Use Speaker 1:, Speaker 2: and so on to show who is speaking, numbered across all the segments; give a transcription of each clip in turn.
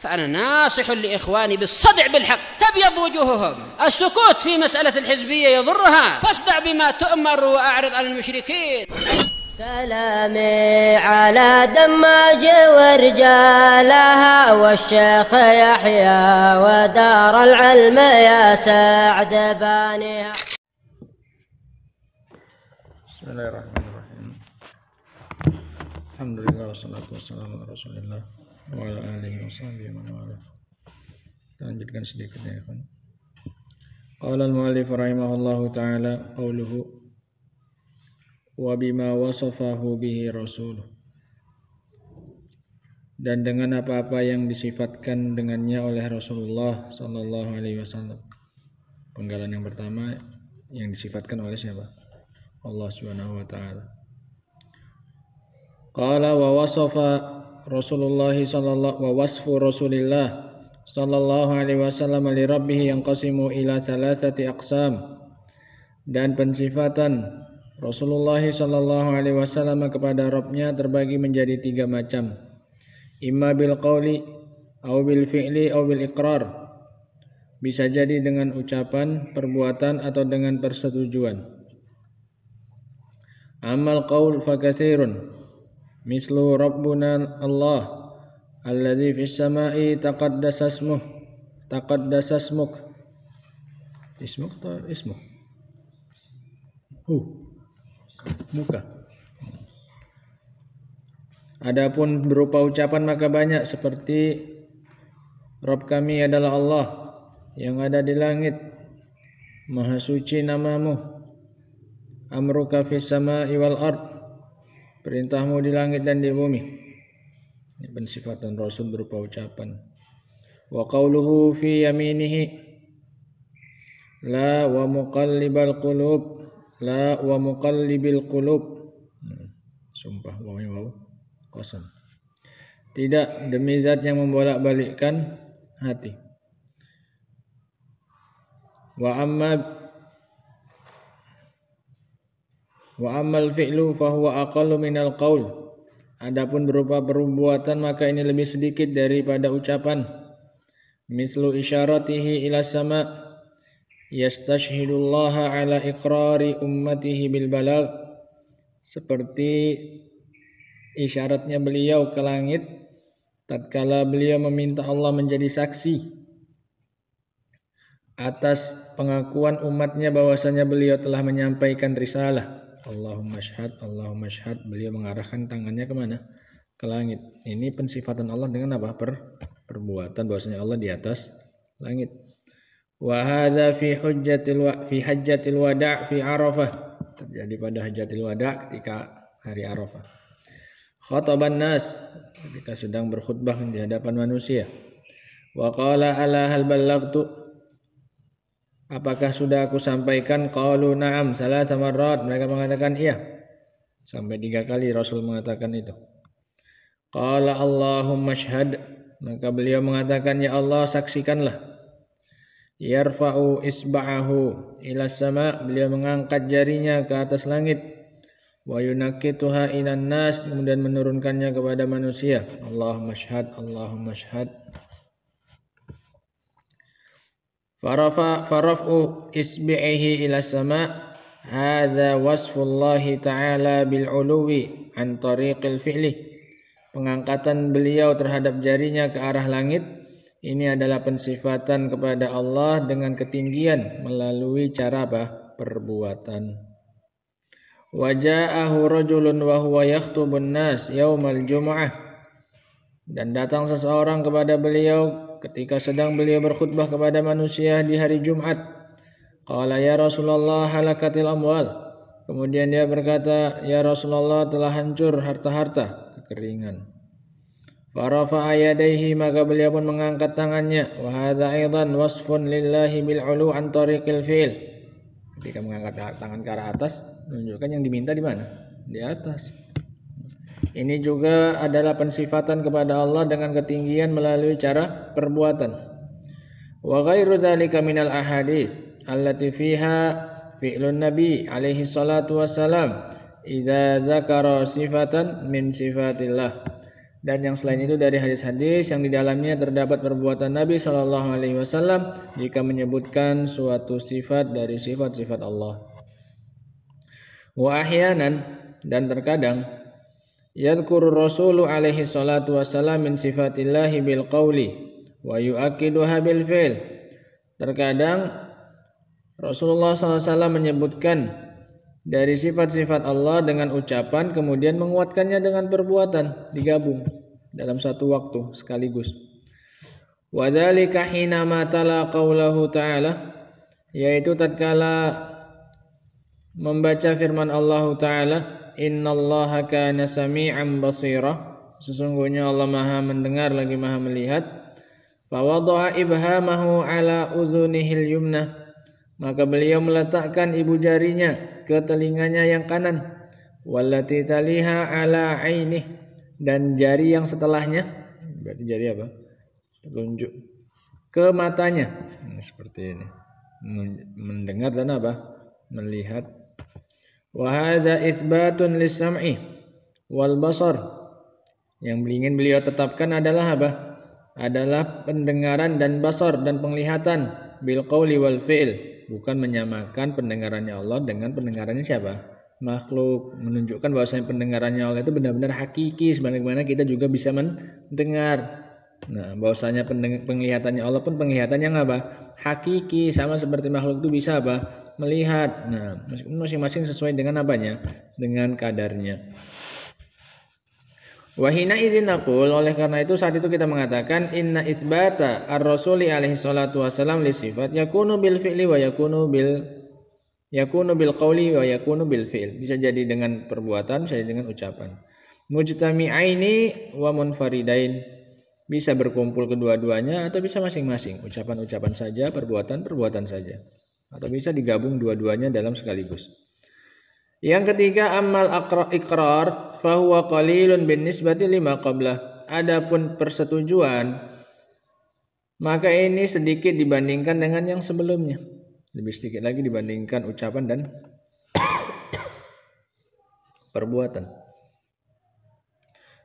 Speaker 1: فأنا ناصح لإخواني بالصدع بالحق تبيض وجوههم. السكوت في مسألة الحزبية يضرها، فاصدع بما تؤمر وأعرض عن المشركين.
Speaker 2: سلامي على دماج ورجالها والشيخ يحيى ودار العلم يا سعد بانيها.
Speaker 3: بسم الله الرحمن الرحيم. الحمد لله والصلاة والسلام على رسول الله wa ala alihi wa sahbihi wa man. Lanjutkan sedikit ya, kan. Qala al-mu'allif rahimahullahu ta'ala qawluhu wa bima wasafahu bihi rasuluh, dan dengan apa-apa yang disifatkan dengannya oleh Rasulullah sallallahu alaihi wasallam. Penggalan yang pertama yang disifatkan oleh siapa? Allah Subhanahu wa taala. Qala wa wasafa Rasulullah sallallahu wa wasfu Rasulillah sallallahu alaihi wasallam li rabbih yanqasimu ila thalathati aqsam, dan pensifatan Rasulullah sallallahu alaihi wasallam kepada Rabbnya terbagi menjadi 3 macam. Imma bil qauli aw bil fi'li aw bil iqrar. Bisa jadi dengan ucapan, perbuatan atau dengan persetujuan. Amal qaul fa katsirun mislu Rabbuna Allah alladzi fis samai taqaddasa ismuk. Ismuk atau ismuk? Muka. Adapun berupa ucapan maka banyak, seperti Rabb kami adalah Allah yang ada di langit, maha suci namamu. Amruka fis samai wal ard, perintahmu di langit dan di bumi. Ini pensifatan Rasul berupa ucapan. Wa qawluhu fi yaminihi la wa muqallibil qulub. Sumpah waw kosong. Tidak, demi zat yang membolak-balikkan hati. Wa ammal fi'lu fahuwa aqallu minal qaul. Adapun berupa perbuatan maka ini lebih sedikit daripada ucapan. Mislu isyaratihi ila sama yastashhidullaha ala iqrari ummatihi bil balagh. Seperti isyaratnya beliau ke langit tatkala beliau meminta Allah menjadi saksi atas pengakuan umatnya bahwasanya beliau telah menyampaikan risalah. Allahumma syahad. Beliau mengarahkan tangannya kemana? Ke langit. Ini pensifatan Allah dengan apa? Perbuatan bahwasanya Allah di atas langit. Wa hadza fi hajjatil wada' fi Arafah. Terjadi pada hajjatil wada' ketika hari Arafah. Khataban nas, ketika sedang berkhutbah di hadapan manusia. Wa qala ala hal ballaghtu, apakah sudah aku sampaikan? Qalu na'am salasa marrat. Mereka mengatakan iya. Sampai 3 kali Rasul mengatakan itu. Qala Allahumma syhad. Maka beliau mengatakan, ya Allah saksikanlah. Yarfa'u isba'ahu ila sama. Beliau mengangkat jarinya ke atas langit. Wa yunakkituha ilan nas. Kemudian menurunkannya kepada manusia. Allahumma syhad. Allahumma syhad. Faraf'u isbi'ihi ila sama' hadza wasfullahi ta'ala bil 'uluwi an tariqil fi'li. Pengangkatan beliau terhadap jarinya ke arah langit ini adalah pensifatan kepada Allah dengan ketinggian melalui cara perbuatan. Wa ja'ahu rajulun wa huwa yakhtubun nas yaumal jumu'ah. Dan datang seseorang kepada beliau ketika sedang beliau berkhutbah kepada manusia di hari Jumat. Qala ya Rasulullah halakatil amwal. Kemudian dia berkata, ya Rasulullah telah hancur harta-harta, kekeringan. Farafa'a yadayhi, maka beliau pun mengangkat tangannya. Wa hadza aidan wasfun lillahi bil 'ulu an tariqil fi'l. Ketika mengangkat tangan ke arah atas, menunjukkan yang diminta di mana? Di atas. Ini juga adalah pensifatan kepada Allah dengan ketinggian melalui cara perbuatan. Wa ghairu dzalika minal ahadits allati fiha fi'lun nabi alaihi salatu wassalam idza dzakara sifatan min sifatillah. Dan yang selain itu dari hadis-hadis yang di dalamnya terdapat perbuatan Nabi Shallallahu Alaihi Wasallam jika menyebutkan suatu sifat dari sifat-sifat Allah. Wa ahyanan, dan terkadang yadhkuru Rasulu alaihi salatu wassalam min sifatillahi bil qawli wa yu'akkiduha bil fi'l. Terkadang Rasulullah SAW menyebutkan dari sifat-sifat Allah dengan ucapan, kemudian menguatkannya dengan perbuatan, digabung dalam satu waktu sekaligus. Wa dzalika hina ma tala qaulahu ta'ala, yaitu tatkala membaca firman Allah Ta'ala, innallaha kana sami'an basira, sesungguhnya Allah Maha mendengar lagi Maha melihat. Fa wada'a ibhamahu ala udhunihil yumnah, maka beliau meletakkan ibu jarinya ke telinganya yang kanan. Wallati taliha ala ainih, dan jari yang setelahnya, berarti jari apa? Telunjuk, ke matanya. Seperti ini. Mendengar dan apa? Melihat. Wa hadza itsbatun lis-sam'i wal basar. Yang ingin beliau tetapkan adalah apa? Adalah pendengaran dan basar dan penglihatan, bil qauli wal fi'l. Bukan menyamakan pendengarannya Allah dengan pendengarannya siapa? Makhluk. Menunjukkan bahwasanya pendengarannya Allah itu benar-benar hakiki, sebagaimana kita juga bisa mendengar. Nah, bahwasanya penglihatannya Allah pun penglihatan yang apa? Hakiki, sama seperti makhluk itu bisa apa? Melihat. Nah, masing-masing sesuai dengan apanya? Dengan kadarnya. Wahina idzin naqul, oleh karena itu saat itu kita mengatakan inna itsbata ar-rasuli alaihi salatu wasallam li sifat yakunu bil fi'li wa yakunu bil qawli wa yakunu bil fi'l. Bisa jadi dengan perbuatan, bisa jadi dengan ucapan. Mujtami'aini wa munfaridain, bisa berkumpul kedua-duanya atau bisa masing-masing, ucapan-ucapan saja, perbuatan-perbuatan saja, atau bisa digabung dua-duanya dalam sekaligus. Yang ketiga, ammal iqrar fahuwa qalilun bin nisbati lima qablah. Adapun persetujuan, maka ini sedikit dibandingkan dengan yang sebelumnya. Lebih sedikit lagi dibandingkan ucapan dan perbuatan.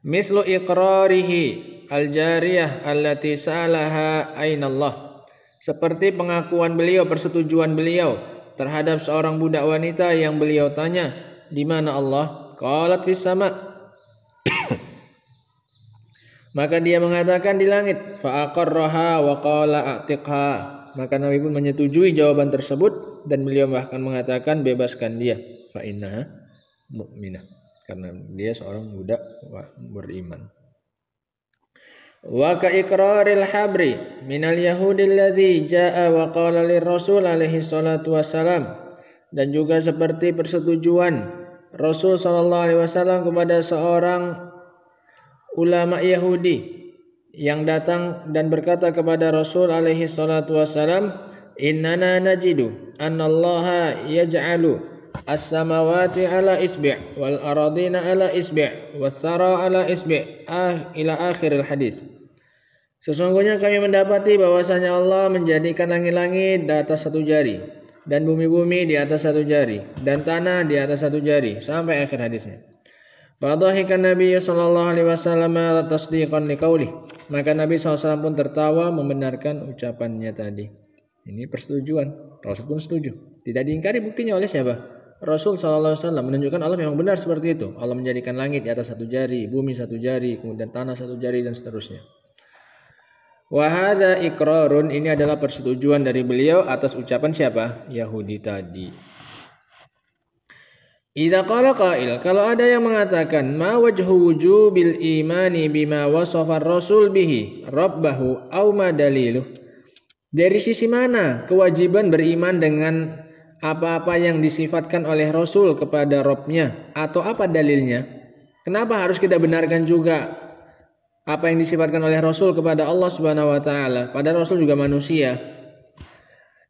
Speaker 3: Mislu iqrarihi al-jariyah allati sa'alaha aina Allah. Seperti pengakuan beliau, persetujuan beliau terhadap seorang budak wanita yang beliau tanya, di mana Allah? Qalat fis sama. Maka dia mengatakan di langit. Fa aqarraha wa qala a'tiqha. Maka Nabi pun menyetujui jawaban tersebut dan beliau bahkan mengatakan bebaskan dia. Fa innaha mu'minah. Karena dia seorang budak beriman. Wa ka iqraril habri minal yahudi alladhi jaa wa qala lirrasul alaihi salatu wassalam, dan juga seperti persetujuan Rasul sallallahu alaihi wasallam kepada seorang ulama Yahudi yang datang dan berkata kepada Rasul alaihi salatu wassalam, innana najidu annallaha yaj'alu as-samawati ala isbi' wal aradina ala isbi' was sara ala isbi' ila akhiril hadis. Sesungguhnya kami mendapati bahwasanya Allah menjadikan langit-langit di atas satu jari, dan bumi-bumi di atas satu jari, dan tanah di atas satu jari, sampai akhir hadisnya. Fadhahikan Nabi sallallahu alaihi wasallam tasdiqan liqaulih. Maka Nabi SAW pun tertawa membenarkan ucapannya tadi. Ini persetujuan. Rasul pun setuju. Tidak diingkari, buktinya oleh siapa? Rasul sallallahu alaihi wasallam menunjukkan Allah memang benar seperti itu. Allah menjadikan langit di atas satu jari, bumi satu jari, kemudian tanah satu jari, dan seterusnya. Wa hadza iqrarun, ini adalah persetujuan dari beliau atas ucapan siapa? Yahudi tadi. Idza qala qail, kalau ada yang mengatakan ma wajhu wujubil imani bima wasafa ar-rasul bihi rabbahu aw ma daliluh. Dari sisi mana kewajiban beriman dengan apa-apa yang disifatkan oleh Rasul kepada Rabb-nya, atau apa dalilnya? Kenapa harus kita benarkan juga apa yang disifatkan oleh Rasul kepada Allah Subhanahu wa taala? Padahal Rasul juga manusia.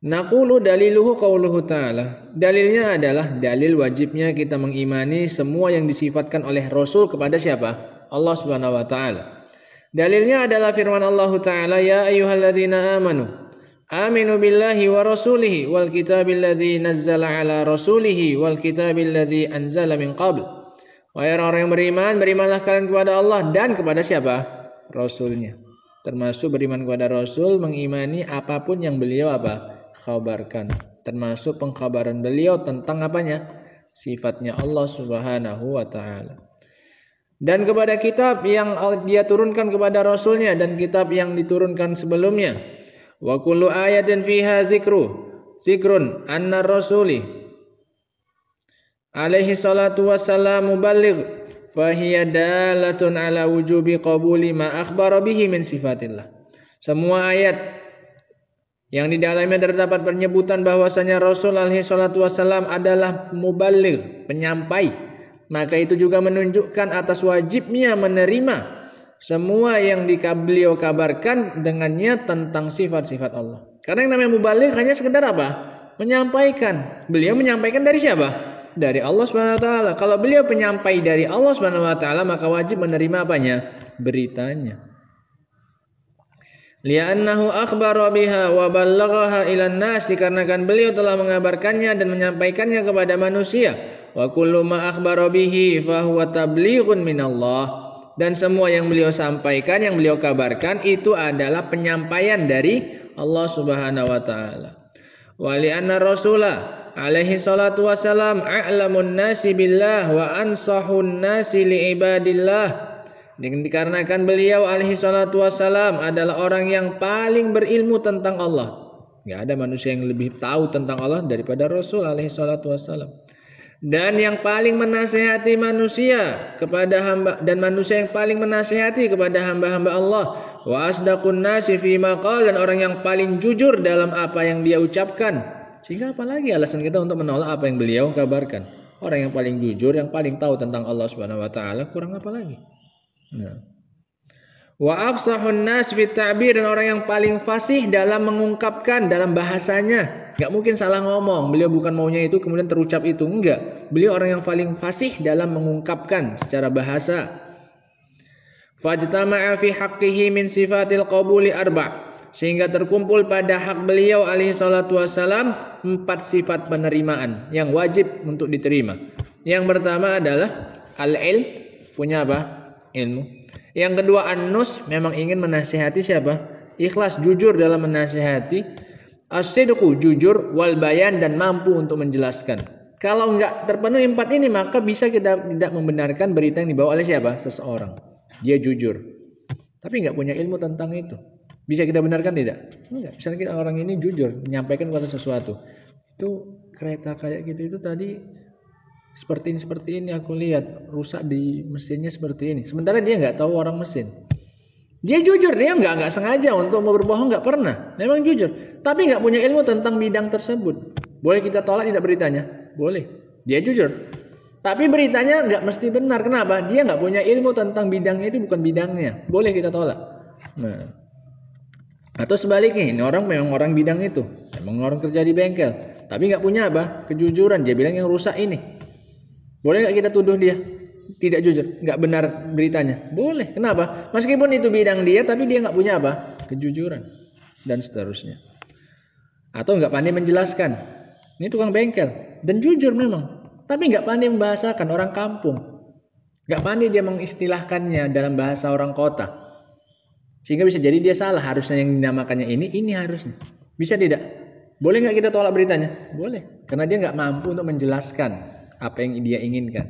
Speaker 3: Naqulu daliluhu qauluhu ta'ala. Dalilnya adalah dalil wajibnya kita mengimani semua yang disifatkan oleh Rasul kepada siapa? Allah Subhanahu wa taala. Dalilnya adalah firman Allah Ta'ala, ya ayyuhalladzina amanu aminu billahi wa rasulihi wal kitabil ladzi nazzala ala rasulihi wal kitabil ladzi anzala min qabl Wahai orang-orang yang beriman, berimanlah kalian kepada Allah dan kepada siapa? Rasulnya. Termasuk beriman kepada Rasul, mengimani apapun yang beliau khabarkan. Termasuk pengkhabaran beliau tentang apanya? Sifatnya Allah Subhanahu wa ta'ala. Dan kepada kitab yang dia turunkan kepada Rasulnya dan kitab yang diturunkan sebelumnya. Wa kullu ayatin fiha zikrun anna rasuli alaihi salatu wassalam muballigh fahiya dalatun ala wujubi qabuli ma akhbara bihi min sifatillah. Semua ayat yang di dalamnya terdapat penyebutan bahwasanya Rasul alaihi salatu wassalam adalah muballigh, penyampai, maka itu juga menunjukkan atas wajibnya menerima semua yang beliau kabarkan dengannya tentang sifat-sifat Allah. Karena yang namanya muballigh hanya sekedar apa? Menyampaikan. Beliau menyampaikan dari siapa? Dari Allah Subhanahu wa taala. Kalau beliau penyampai dari Allah Subhanahu wa taala, maka wajib menerima apanya? Beritanya. Li'annahu akhbara biha wa ballaghaha ilan nas, dikarenakan beliau telah mengabarkannya dan menyampaikannya kepada manusia. Wa kullu ma akhbara bihi fa huwa tablighun minallah. Dan semua yang beliau sampaikan, yang beliau kabarkan itu adalah penyampaian dari Allah Subhanahu wa taala. Wa li'anna rasulah alaihi salatu wassalam a'lamun nasi billah wa ansahun nasi li'ibadillah. Dikarenakan beliau alaihi salatu wassalam adalah orang yang paling berilmu tentang Allah. Tidak ada manusia yang lebih tahu tentang Allah daripada Rasul alaihi salatu wassalam. Dan yang paling menasihati manusia kepada hamba, dan manusia yang paling menasihati kepada hamba-hamba Allah. Wa asdaqun nasi fi maqal, dan orang yang paling jujur dalam apa yang dia ucapkan. Sehingga apalagi alasan kita untuk menolak apa yang beliau kabarkan? Orang yang paling jujur, yang paling tahu tentang Allah Subhanahu wa taala, kurang apa lagi? Nah. Wa afsahun nas fi ta'bir, dan orang yang paling fasih dalam mengungkapkan dalam bahasanya. Enggak mungkin salah ngomong. Beliau bukan maunya itu kemudian terucap itu, enggak. Beliau orang yang paling fasih dalam mengungkapkan secara bahasa. Fajtama'a fi haqqihi min sifatil qabuli arba'. Sehingga terkumpul pada hak beliau alaihi salatu wassalam 4 sifat penerimaan yang wajib untuk diterima. Yang pertama adalah al-ilm, punya apa? Ilmu. Yang kedua an-nus, memang ingin menasihati siapa? Ikhlas, jujur dalam menasihati. As-sidqu, jujur, wal bayan, dan mampu untuk menjelaskan. Kalau enggak terpenuhi 4 ini, maka bisa kita tidak membenarkan berita yang dibawa oleh siapa? Seseorang. Dia jujur, tapi enggak punya ilmu tentang itu. Bisa kita benarkan tidak? Enggak. Misalnya kita orang ini jujur menyampaikan kepada sesuatu. Itu kereta kayak gitu itu tadi seperti ini aku lihat rusak di mesinnya seperti ini. Sementara dia enggak tahu orang mesin. Dia jujur, dia enggak sengaja untuk mau berbohong, enggak pernah. Memang jujur, tapi enggak punya ilmu tentang bidang tersebut. Boleh kita tolak tidak beritanya? Boleh. Dia jujur. Tapi beritanya enggak mesti benar. Kenapa? Dia enggak punya ilmu tentang bidangnya, itu bukan bidangnya. Boleh kita tolak. Nah. Atau sebaliknya, ini orang memang orang bidang itu. Memang orang kerja di bengkel. Tapi nggak punya apa? Kejujuran. Dia bilang yang rusak ini. Boleh nggak kita tuduh dia tidak jujur? Nggak benar beritanya? Boleh. Kenapa? Meskipun itu bidang dia, tapi dia nggak punya apa? Kejujuran. Dan seterusnya. Atau nggak pandai menjelaskan. Ini tukang bengkel. Dan jujur memang. Tapi nggak pandai membahasakan, orang kampung. Nggak pandai dia mengistilahkannya dalam bahasa orang kota. Sehingga bisa jadi dia salah. Harusnya yang dinamakannya ini harusnya. Bisa tidak? Boleh nggak kita tolak beritanya? Boleh. Karena dia nggak mampu untuk menjelaskan apa yang dia inginkan.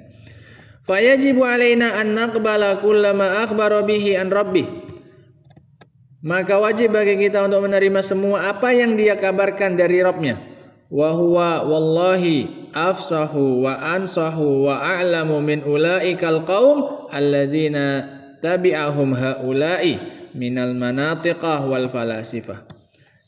Speaker 3: Fayajibu alaina an naqbala kullama akhbara bihi an rabbih. Maka wajib bagi kita untuk menerima semua apa yang dia kabarkan dari Rabbnya. Wa huwa wallahi afsahu wa ansahu wa a'lamu min ulaikal qaum alladzina tabi'ahum haula'i minal manatiqah wal falasifah.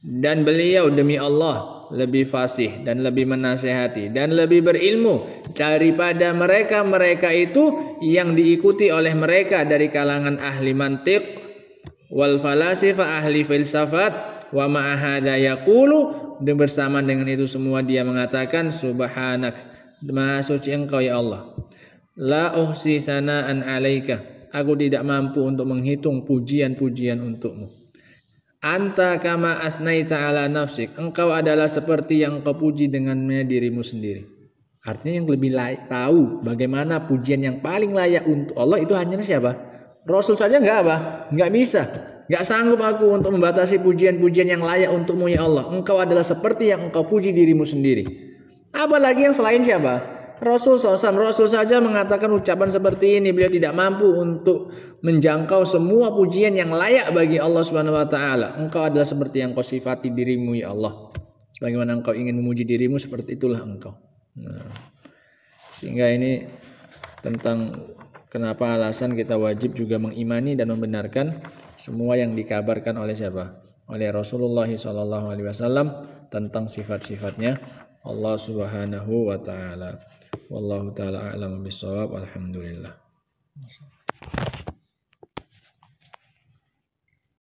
Speaker 3: Dan beliau demi Allah lebih fasih dan lebih menasihati dan lebih berilmu daripada mereka itu yang diikuti oleh mereka dari kalangan ahli mantiq wal falasifah, ahli filsafat. Wa ma'ahada yaqulu, dan bersama dengan itu semua dia mengatakan subhanak, maha suci engkau ya Allah. La uhsi sana'an alaika, aku tidak mampu untuk menghitung pujian-pujian untukmu. Anta kama asnaita ala nafsik, engkau adalah seperti yang kau puji dengannya dirimu sendiri. Artinya yang lebih tahu bagaimana pujian yang paling layak untuk Allah itu hanya siapa? Rasul saja enggak apa? Enggak bisa. Enggak sanggup aku untuk membatasi pujian-pujian yang layak untukmu ya Allah. Engkau adalah seperti yang engkau puji dirimu sendiri. Apalagi yang selain siapa? Rasul SAW. Rasul saja mengatakan ucapan seperti ini. Beliau tidak mampu untuk menjangkau semua pujian yang layak bagi Allah Subhanahu wa taala. Engkau adalah seperti yang kau sifati dirimu ya Allah. Sebagaimana engkau ingin memuji dirimu, seperti itulah engkau. Sehingga ini tentang kenapa alasan kita wajib juga mengimani dan membenarkan semua yang dikabarkan oleh siapa? Oleh Rasulullah SAW tentang sifat-sifatnya Allah Subhanahu wa taala. Wallahu taala a'lam bishawab. Alhamdulillah.